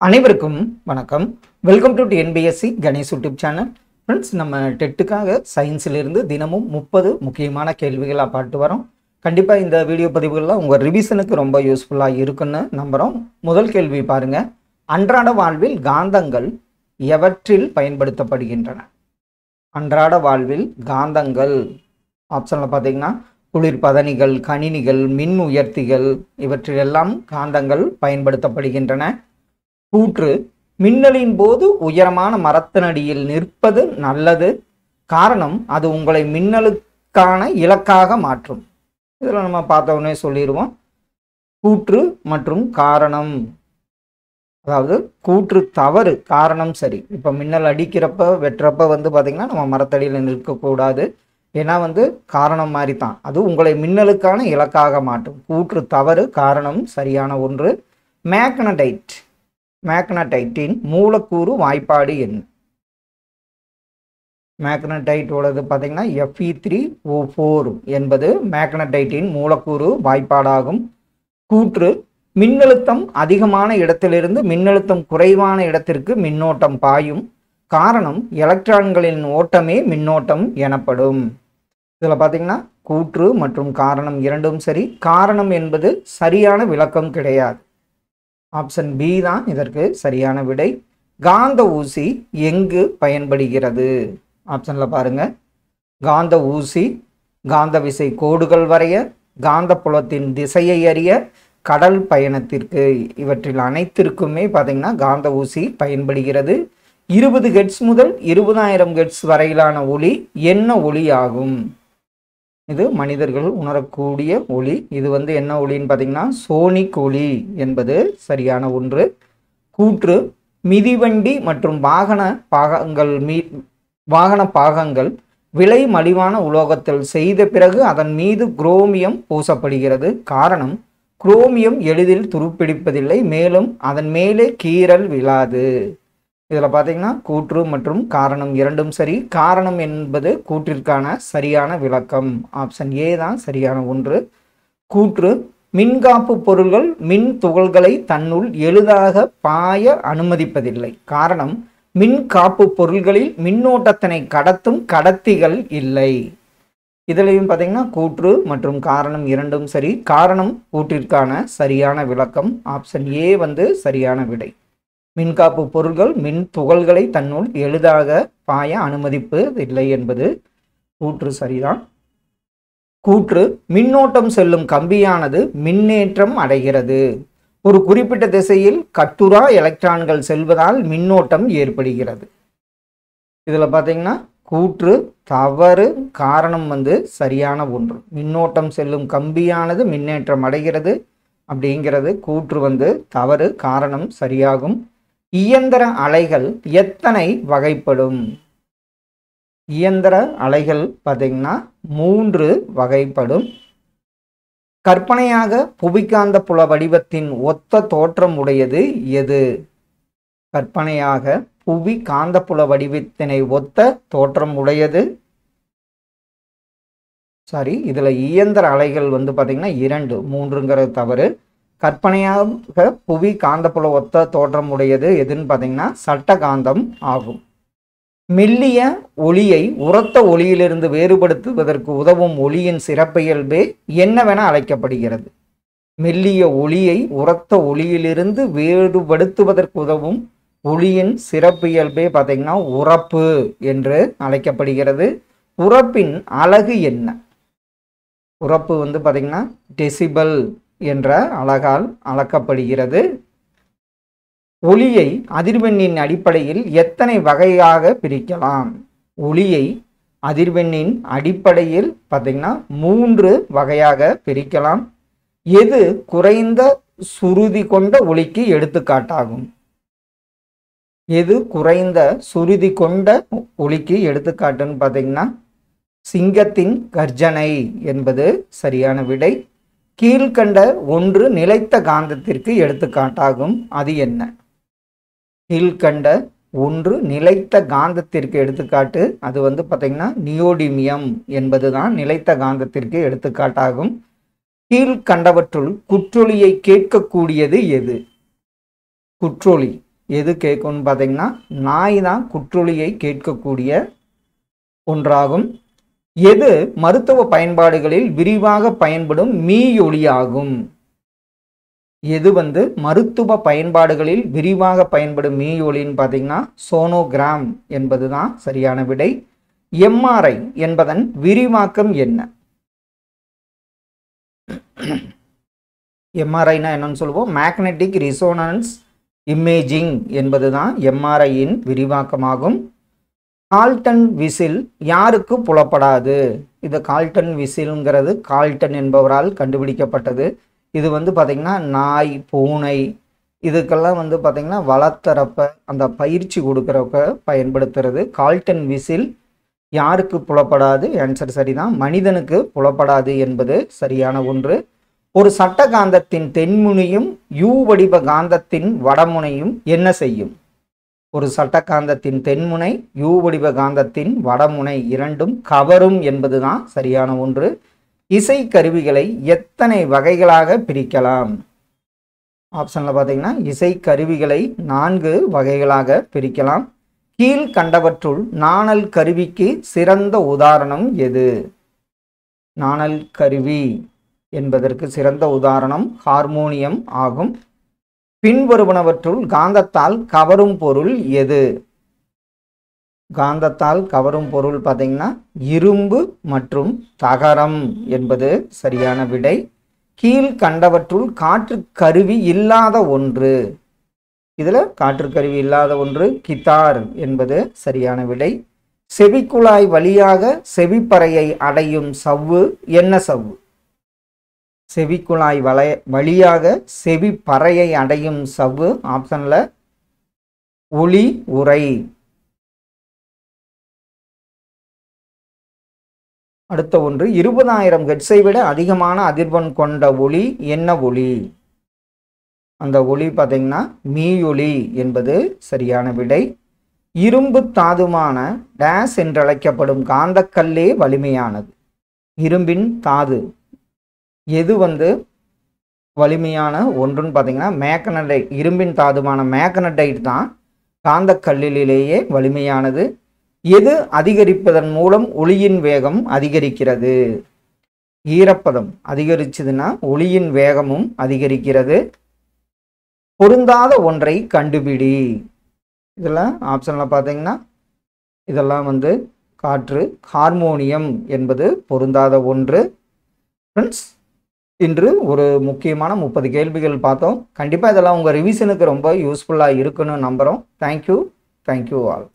அனைவருக்கும் வணக்கம். Welcome to NPSC Ganesh YouTube channel. Friends, நம்ம டெட்டுக்காக சயின்ஸிலிருந்து தினமும் 30 முக்கியமான கேள்விகளாக பார்த்து வரோம். கண்டிப்பாக இந்த வீடியோ பதிவுகள்லாம் உங்கள் ரிவிஷனுக்கு ரொம்ப யூஸ்ஃபுல்லாக இருக்குன்னு நம்புகிறோம். முதல் கேள்வி பாருங்கள். அன்றாட வாழ்வில் காந்தங்கள் எவற்றில் பயன்படுத்தப்படுகின்றன? அன்றாட வாழ்வில் காந்தங்கள் ஆப்ஷனில் பார்த்தீங்கன்னா குளிர்பதனிகள், கணினிகள், மின் உயர்த்திகள் இவற்றிலெல்லாம் காந்தங்கள் பயன்படுத்தப்படுகின்றன. கூற்று: மின்னலின் போது உயரமான மரத்தினடியில் நிற்பது நல்லது. காரணம், அது உங்களை மின்னலுக்கான இலக்காக மாற்றும். இதில் நம்ம பார்த்தோன்னே சொல்லிடுவோம். கூற்று மற்றும் காரணம், அதாவது கூற்று தவறு, காரணம் சரி. இப்போ மின்னல் அடிக்கிறப்ப வெட்டுறப்ப பார்த்திங்கன்னா நம்ம மரத்தடியில் நிற்கக்கூடாது. ஏன்னா காரணம் மாதிரி தான், அது உங்களை மின்னலுக்கான இலக்காக மாற்றும். கூற்று தவறு, காரணம் சரியான ஒன்று. மேக்னடைட்டின் மூலக்கூறு வாய்ப்பாடு என்ன? மேக்னடைட்டோடது பார்த்தீங்கன்னா Fe3O4 என்பது மேக்னடைட்டின் மூலக்கூறு வாய்ப்பாடாகும். கூற்று: மின்னழுத்தம் அதிகமான இடத்திலிருந்து மின்னழுத்தம் குறைவான இடத்திற்கு மின்னோட்டம் பாயும். காரணம், எலக்ட்ரான்களின் ஓட்டமே மின்னோட்டம் எனப்படும். இதில் பார்த்தீங்கன்னா கூற்று மற்றும் காரணம் இரண்டும் சரி. காரணம் என்பது சரியான விளக்கம் கிடையாது. ஆப்ஷன் பி தான் இதற்கு சரியான விடை. காந்த ஊசி எங்கு பயன்படுகிறது? ஆப்ஷனில் பாருங்க. காந்த ஊசி காந்த விசை கோடுகள் வரைய, காந்த புலத்தின் திசையை அறிய, கடல் பயணத்திற்கு, இவற்றில் அனைத்திற்குமே பார்த்தீங்கன்னா காந்த ஊசி பயன்படுகிறது. 20 ஹெர்ட்ஸ் முதல் 20,000 ஹெர்ட்ஸ் வரையிலான ஒலி என்ன ஒலி ஆகும்? இது மனிதர்கள் உணரக்கூடிய ஒளி. இது என்ன ஒளின்னு பார்த்தீங்கன்னா சோனிக் ஒளி என்பது சரியான ஒன்று. கூற்று: மிதிவண்டி மற்றும் வாகன பாகங்கள் விலை மலிவான உலோகத்தில் செய்த பிறகு அதன் மீது குரோமியம் பூசப்படுகிறது. காரணம், குரோமியம் எளிதில் துருப்பிடிப்பதில்லை, மேலும் அதன் மேலே கீறல் விழாது. இதில் பார்த்தீங்கன்னா கூற்று மற்றும் காரணம் இரண்டும் சரி. காரணம் என்பது கூற்றிற்கான சரியான விளக்கம். ஆப்ஷன் ஏ தான் சரியான ஒன்று. கூற்று: மின்காப்பு பொருள்கள் மின் துகள்களை தன்னுள் எளிதாக பாய அனுமதிப்பதில்லை. காரணம், மின் காப்பு பொருள்களில் மின்னோட்டத்தினை கடத்தும் கடத்திகள் இல்லை. இதிலையும் பார்த்தீங்கன்னா கூற்று மற்றும் காரணம் இரண்டும் சரி. காரணம் கூற்றிற்கான சரியான விளக்கம். ஆப்ஷன் ஏ சரியான விடை. மின்காப்பு பொருள்கள் மின் துகள்களை தன்னுள் எளிதாக பாய அனுமதிப்பதில்லை என்பது கூற்று சரிதான். கூற்று: மின்னோட்டம் செல்லும் கம்பியானது மின்னேற்றம் அடைகிறது. ஒரு குறிப்பிட்ட திசையில் கட்டுரா எலக்ட்ரான்கள் செல்வதால் மின்னோட்டம் ஏற்படுகிறது. இதில் பார்த்தீங்கன்னா கூற்று தவறு, காரணம் சரியான ஒன்று. மின்னோட்டம் செல்லும் கம்பியானது மின்னேற்றம் அடைகிறது அப்படிங்கிறது கூற்று தவறு, காரணம் சரியாகும். இயந்திர அலைகள் எத்தனை வகைப்படும்? இயந்திர அலைகள் பார்த்தீங்கன்னா 3 வகைப்படும். கற்பனையாக புவிக்காந்த புல வடிவத்தின் ஒத்த தோற்றம் உடையது எது? கற்பனையாக புவி காந்தப்புல வடிவத்தினை ஒத்த தோற்றம் உடையது. இதில் இயந்திர அலைகள் பார்த்தீங்கன்னா 2, 3ங்கிறது தவறு. கற்பனையாக புவி காந்தப்புல ஒத்த தோற்றம் உடையது எதுன்னு பார்த்தீங்கன்னா சட்ட காந்தம் ஆகும். மெல்லிய ஒளியை உரத்த ஒளியிலிருந்து வேறுபடுத்துவதற்கு உதவும் ஒளியின் சிறப்பியல்பே என்னவென அழைக்கப்படுகிறது? மெல்லிய ஒளியை உரத்த ஒளியிலிருந்து வேறுபடுத்துவதற்கு உதவும் ஒளியின் சிறப்பியல்பே பார்த்தீங்கன்னா உரப்பு என்று அழைக்கப்படுகிறது. உரப்பின் அலகு என்ன? உரப்பு பார்த்தீங்கன்னா டெசிபல் என்ற அலகால் அளக்கப்படுகிறது. ஒளியை அதிர்வெண்ணின் அடிப்படையில் எத்தனை வகையாக பிரிக்கலாம்? ஒளியை அதிர்வெண்ணின் அடிப்படையில் பார்த்தீங்கன்னா 3 வகையாக பிரிக்கலாம். எது குறைந்த சுருதி கொண்ட ஒளிக்கு எடுத்துக்காட்டாகும்? எது குறைந்த சுருதி கொண்ட ஒளிக்கு எடுத்துக்காட்டுன்னு பார்த்தீங்கன்னா சிங்கத்தின் கர்ஜனை என்பது சரியான விடை. கீழ்கண்ட ஒன்று நிலைத்த காந்தத்திற்கு எடுத்துக்காட்டாகும். அது என்ன? கீழ்கண்ட ஒன்று நிலைத்த காந்தத்திற்கு எடுத்துக்காட்டு. அது பார்த்தீங்கன்னா நியோடிமியம் என்பது தான் நிலைத்த காந்தத்திற்கு எடுத்துக்காட்டாகும். கீழ்கண்டவற்றுள் குற்றொலியை கேட்கக்கூடியது எது? குற்றொலி எது கேட்கும்னு பார்த்தீங்கன்னா நாய் தான் குற்றொலியை கேட்கக்கூடிய ஒன்றாகும். எது மருத்துவ பயன்பாடுகளில் விரிவாக பயன்படும் மீயொலியாகும்? எது மருத்துவ பயன்பாடுகளில் விரிவாக பயன்படும் மீயொலின்னு பார்த்தீங்கன்னா சோனோகிராம் என்பது தான் சரியான விடை. எம்ஆர்ஐ என்பதன் விரிவாக்கம் என்ன? எம்ஆர்ஐனா என்னன்னு சொல்லுவோம், மேக்னெட்டிக் ரிசோனன்ஸ் இமேஜிங் என்பது தான் எம்ஆர்ஐயின் விரிவாக்கமாகும். கால்டன் விசில் யாருக்கு புலப்படாது? இது கால்டன் விசில்ங்கிறது கால்டன் என்பவரால் கண்டுபிடிக்கப்பட்டது. இது பார்த்திங்கன்னா நாய், பூனை இதுக்கெல்லாம் பார்த்திங்கன்னா வளர்த்துறப்ப அந்த பயிற்சி கொடுக்குறப்ப பயன்படுத்துறது. கால்டன் விசில் யாருக்கு புலப்படாது? ஆன்சர் சரிதான், மனிதனுக்கு புலப்படாது என்பது சரியான ஒன்று. ஒரு சட்ட காந்தத்தின் தென்முனையும் யூ வடிவ காந்தத்தின் வடமுனையும் என்ன செய்யும்? ஒரு சட்ட காந்தத்தின் தென்முனை யூ வடிவ காந்தத்தின் வடமுனை இரண்டும் கவரும் என்பதுதான் சரியான ஒன்று. இசை கருவிகளை எத்தனை வகைகளாக பிரிக்கலாம்? ஆப்ஷன்ல பார்த்தீங்கன்னா இசை கருவிகளை 4 வகைகளாக பிரிக்கலாம். கீழ் கண்டவற்றுள் நாணல் கருவிக்கு சிறந்த உதாரணம் எது? நாணல் கருவி என்பதற்கு சிறந்த உதாரணம் ஹார்மோனியம் ஆகும். பின்வருவனவற்றுள் காந்தத்தால் கவரும் பொருள் எது? காந்தத்தால் கவரும் பொருள் பார்த்தீங்கன்னா இரும்பு மற்றும் தகரம் என்பது சரியான விடை. கீழ் கண்டவற்றுள் காற்று கருவி இல்லாத ஒன்று, இதில் காற்று கருவி இல்லாத ஒன்று கித்தார் என்பது சரியான விடை. செவிக்குழாய் வழியாக செவிப்பறையை அடையும் சவ்வு என்ன சவ்வு? செவிக்குழாய் வழியாக செவிப்பறையை அடையும் சவ்வு ஆப்ஷன்ல ஒளி உறை. அடுத்த ஒன்று 20,000 ஹெர்ட்ஸை விட அதிகமான அதிர்வெண் கொண்ட ஒளி என்ன ஒளி? அந்த ஒளி பார்த்தீங்கன்னா மீயொலி என்பது சரியான விடை. இரும்பு தாதுமான டேஸ் என்றழைக்கப்படும் காந்தக்கல்லே வலிமையானது. இரும்பின் தாது எது வலிமையான ஒன்றுன்னு பார்த்தீங்கன்னா மேக்னடைட். இரும்பின் தாதுமான மேக்னடைட் தான் காந்தக்கல்லிலேயே வலிமையானது. எது அதிகரிப்பதன் மூலம் ஒளியின் வேகம் அதிகரிக்கிறது? ஈரப்பதம் அதிகரிச்சதுன்னா ஒளியின் வேகமும் அதிகரிக்கிறது. பொருந்தாத ஒன்றை கண்டுபிடி. இதெல்லாம் ஆப்ஷனில் பார்த்தீங்கன்னா இதெல்லாம் காற்று. ஹார்மோனியம் என்பது பொருந்தாத ஒன்று. ஃப்ரெண்ட்ஸ், இன்று ஒரு முக்கியமான 30 கேள்விகள் பார்த்தோம். கண்டிப்பாக இதெல்லாம் உங்கள் ரிவிஷனுக்கு ரொம்ப யூஸ்ஃபுல்லாக இருக்குன்னு நம்புகிறோம். Thank you all.